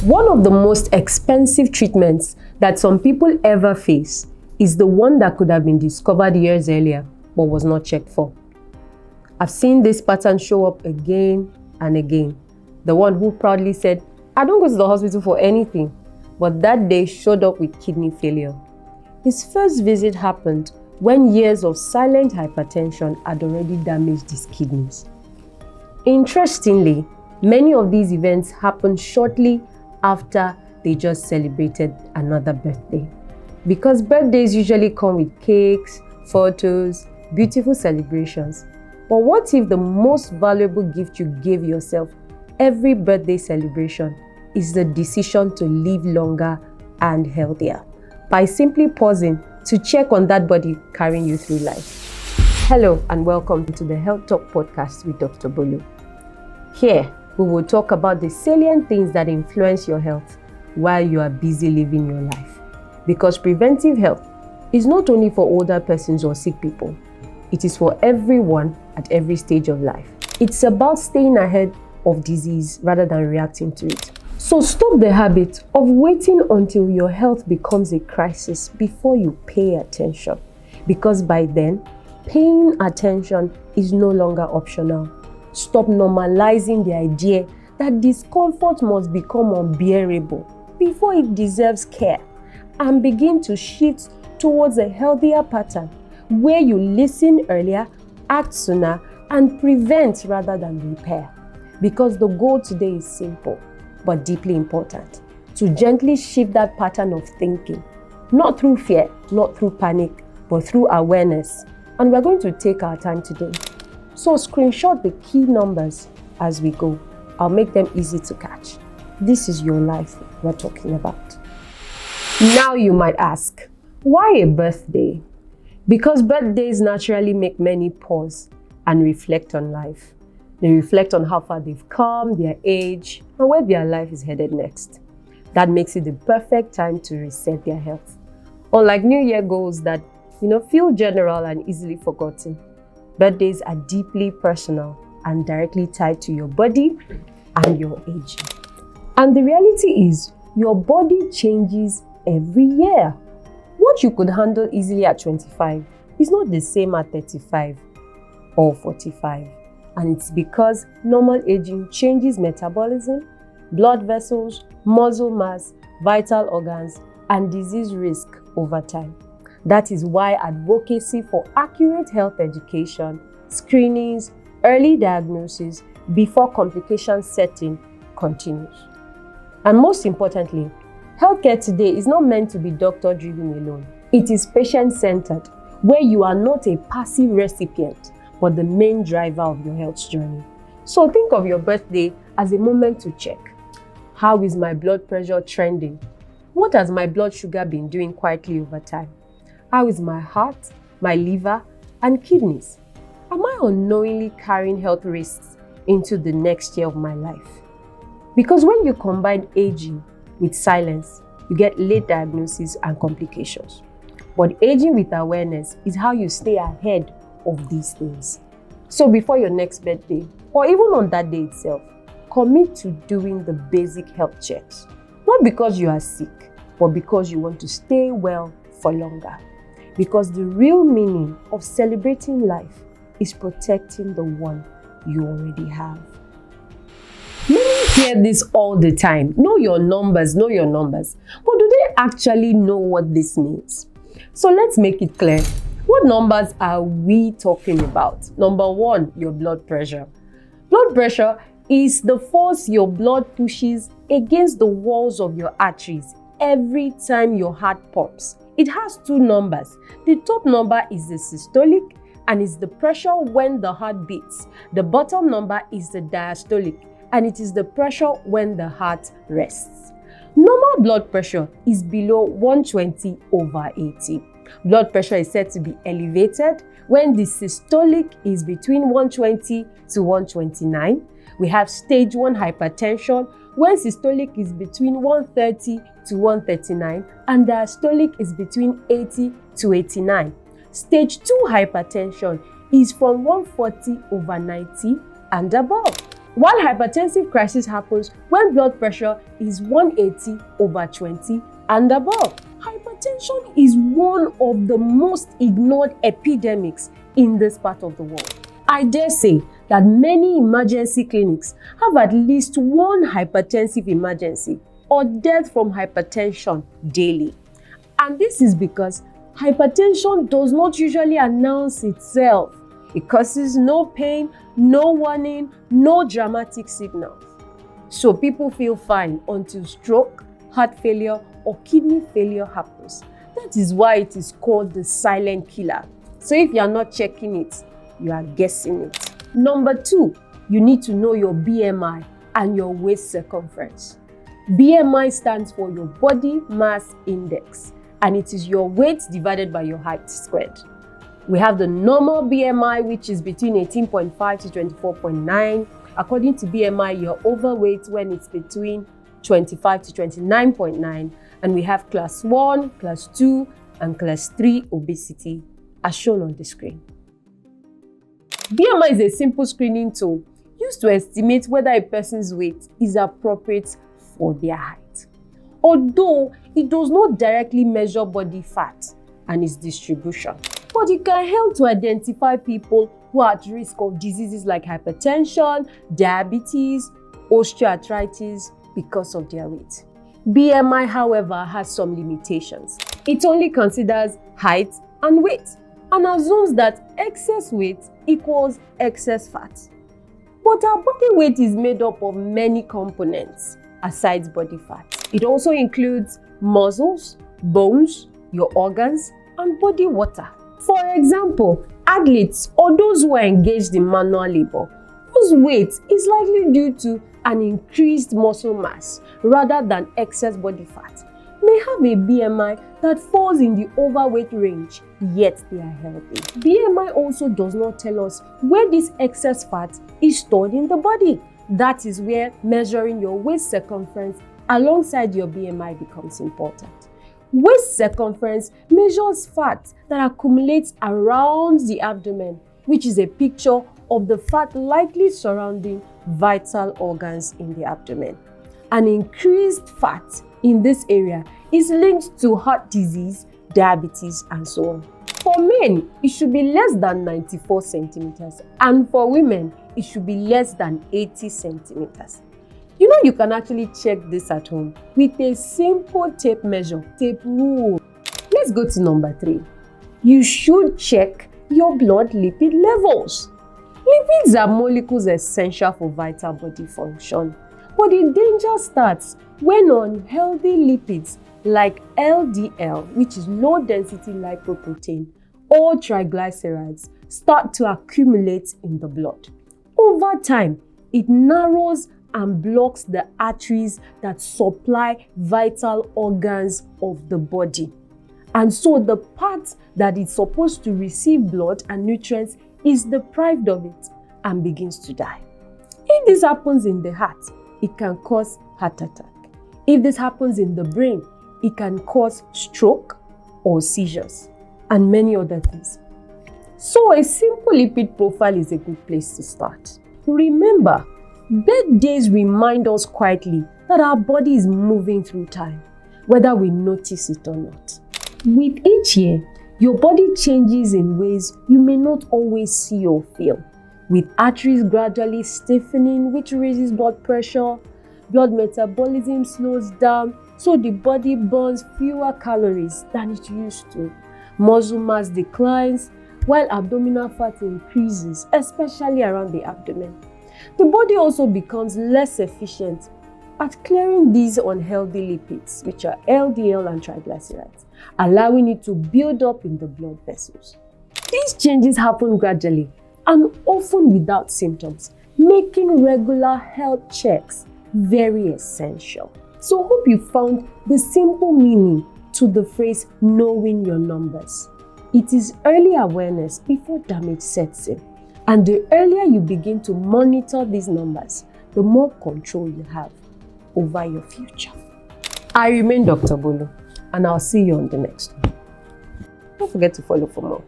One of the most expensive treatments that some people ever face is the one that could have been discovered years earlier but was not checked for. I've seen this pattern show up again and again. The one who proudly said, "I don't go to the hospital for anything," but that day showed up with kidney failure. His first visit happened when years of silent hypertension had already damaged his kidneys. Interestingly, many of these events happened shortly after they just celebrated another birthday. Because birthdays usually come with cakes, photos, beautiful celebrations. But what if the most valuable gift you gave yourself every birthday celebration is the decision to live longer and healthier by simply pausing to check on that body carrying you through life? Hello and welcome to the Health Talk podcast with Dr. Bolu. Here, we will talk about the salient things that influence your health while you are busy living your life. Because preventive health is not only for older persons or sick people, it is for everyone at every stage of life. It's about staying ahead of disease rather than reacting to it. So stop the habit of waiting until your health becomes a crisis before you pay attention. Because by then, paying attention is no longer optional. Stop normalizing the idea that discomfort must become unbearable before it deserves care, and begin to shift towards a healthier pattern where you listen earlier, act sooner, and prevent rather than repair. Because the goal today is simple but deeply important: to gently shift that pattern of thinking, not through fear, not through panic, but through awareness. And we're going to take our time today. So screenshot the key numbers as we go. I'll make them easy to catch. This is your life we're talking about. Now you might ask, why a birthday? Because birthdays naturally make many pause and reflect on life. They reflect on how far they've come, their age, and where their life is headed next. That makes it the perfect time to reset their health. Unlike New Year goals that, feel general and easily forgotten, birthdays are deeply personal and directly tied to your body and your age. And the reality is, your body changes every year. What you could handle easily at 25 is not the same at 35 or 45. And it's because normal aging changes metabolism, blood vessels, muscle mass, vital organs, and disease risk over time. That is why advocacy for accurate health education, screenings, early diagnosis before complications set in continues. And most importantly, healthcare today is not meant to be doctor-driven alone. It is patient-centered, where you are not a passive recipient, but the main driver of your health journey. So think of your birthday as a moment to check. How is my blood pressure trending? What has my blood sugar been doing quietly over time? How is my heart, my liver, and kidneys? Am I unknowingly carrying health risks into the next year of my life? Because when you combine aging with silence, you get late diagnosis and complications. But aging with awareness is how you stay ahead of these things. So before your next birthday, or even on that day itself, commit to doing the basic health checks. Not because you are sick, but because you want to stay well for longer. Because the real meaning of celebrating life is protecting the one you already have. Many hear this all the time. Know your numbers, know your numbers. But do they actually know what this means? So let's make it clear. What numbers are we talking about? Number one, your blood pressure. Blood pressure is the force your blood pushes against the walls of your arteries every time your heart pumps. It has two numbers. The top number is the systolic and is the pressure when the heart beats. The bottom number is the diastolic and it is the pressure when the heart rests. Normal blood pressure is below 120/80. Blood pressure is said to be elevated when the systolic is between 120 to 129. We have stage 1 hypertension when systolic is between 130 to 139 and diastolic is between 80 to 89. Stage 2 hypertension is from 140/90 and above. While hypertensive crisis happens when blood pressure is 180/20 and above. Hypertension is one of the most ignored epidemics in this part of the world. I dare say that many emergency clinics have at least one hypertensive emergency or death from hypertension daily. And this is because hypertension does not usually announce itself. It causes no pain, no warning, no dramatic signals. So people feel fine until stroke, heart failure, or kidney failure happens. That is why it is called the silent killer. So if you are not checking it, you are guessing it. Number 2, you need to know your BMI and your waist circumference. BMI stands for your body mass index, and it is your weight divided by your height squared. We have the normal BMI, which is between 18.5 to 24.9. According to BMI, you're overweight when it's between 25 to 29.9. And we have class 1, class 2, and class 3 obesity, as shown on the screen. BMI is a simple screening tool used to estimate whether a person's weight is appropriate for their height. Although it does not directly measure body fat and its distribution, but it can help to identify people who are at risk of diseases like hypertension, diabetes, osteoarthritis because of their weight. BMI, however, has some limitations. It only considers height and weight and assumes that excess weight equals excess fat. But our body weight is made up of many components aside body fat. It also includes muscles, bones, your organs, and body water. For example, athletes or those who are engaged in manual labor, whose weight is likely due to an increased muscle mass rather than excess body fat, may have a BMI that falls in the overweight range, yet they are healthy. BMI also does not tell us where this excess fat is stored in the body. That is where measuring your waist circumference alongside your BMI becomes important. Waist circumference measures fat that accumulates around the abdomen, which is a picture of the fat likely surrounding vital organs in the abdomen. An increased fat in this area is linked to heart disease, diabetes, and so on. For men, it should be less than 94 centimeters, and for women, it should be less than 80 centimeters. You know, you can actually check this at home with a simple tape measure, tape rule. Let's go to number 3. You should check your blood lipid levels. Lipids are molecules essential for vital body function, but the danger starts when unhealthy lipids like LDL, which is low density lipoprotein, or triglycerides start to accumulate in the blood. Over time, it narrows and blocks the arteries that supply vital organs of the body. And so the part that is supposed to receive blood and nutrients is deprived of it and begins to die. If this happens in the heart, it can cause heart attack. If this happens in the brain, it can cause stroke or seizures and many other things. So a simple lipid profile is a good place to start. Remember, birthdays remind us quietly that our body is moving through time, whether we notice it or not. With each year, your body changes in ways you may not always see or feel, with arteries gradually stiffening, which raises blood pressure, blood metabolism slows down, so the body burns fewer calories than it used to. Muscle mass declines, while abdominal fat increases, especially around the abdomen. The body also becomes less efficient at clearing these unhealthy lipids, which are LDL and triglycerides, allowing it to build up in the blood vessels. These changes happen gradually and often without symptoms, making regular health checks very essential. So I hope you found the simple meaning to the phrase knowing your numbers. It is early awareness before damage sets in. And the earlier you begin to monitor these numbers, the more control you have over your future. I remain Dr. Bolu, and I'll see you on the next one. Don't forget to follow for more.